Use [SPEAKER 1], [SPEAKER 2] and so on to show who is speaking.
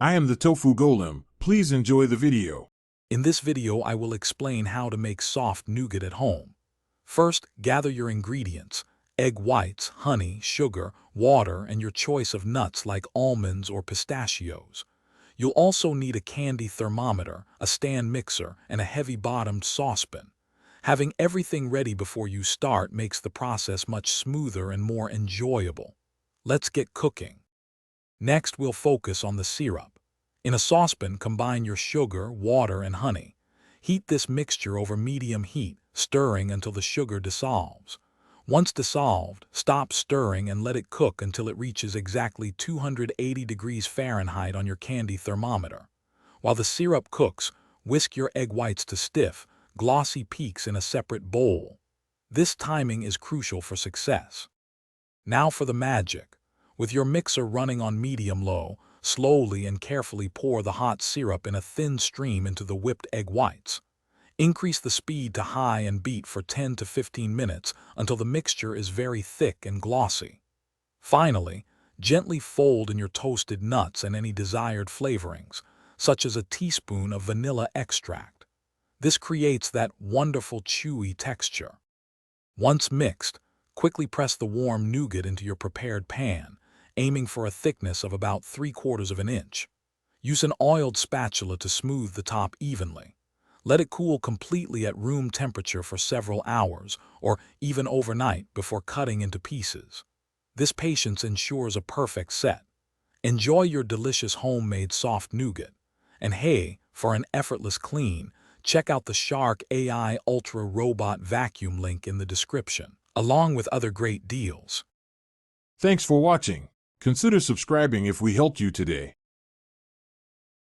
[SPEAKER 1] I am the Tofu Golem. Please enjoy the video.
[SPEAKER 2] In this video, I will explain how to make soft nougat at home. First, gather your ingredients: egg whites, honey, sugar, water, and your choice of nuts like almonds or pistachios. You'll also need a candy thermometer, a stand mixer, and a heavy-bottomed saucepan. Having everything ready before you start makes the process much smoother and more enjoyable. Let's get cooking. Next, we'll focus on the syrup. In a saucepan, combine your sugar, water, and honey. Heat this mixture over medium heat, stirring until the sugar dissolves. Once dissolved, stop stirring and let it cook until it reaches exactly 280 degrees Fahrenheit on your candy thermometer. While the syrup cooks, whisk your egg whites to stiff, glossy peaks in a separate bowl. This timing is crucial for success. Now for the magic. With your mixer running on medium-low, slowly and carefully pour the hot syrup in a thin stream into the whipped egg whites. Increase the speed to high and beat for 10 to 15 minutes until the mixture is very thick and glossy. Finally, gently fold in your toasted nuts and any desired flavorings, such as a teaspoon of vanilla extract. This creates that wonderful chewy texture. Once mixed, quickly press the warm nougat into your prepared pan, aiming for a thickness of about 3/4 of an inch. Use an oiled spatula to smooth the top evenly. Let it cool completely at room temperature for several hours, or even overnight, before cutting into pieces. This patience ensures a perfect set. Enjoy your delicious homemade soft nougat. And hey, for an effortless clean, check out the Shark AI Ultra Robot Vacuum link in the description, along with other great deals.
[SPEAKER 1] Thanks for watching. Consider subscribing if we helped you today.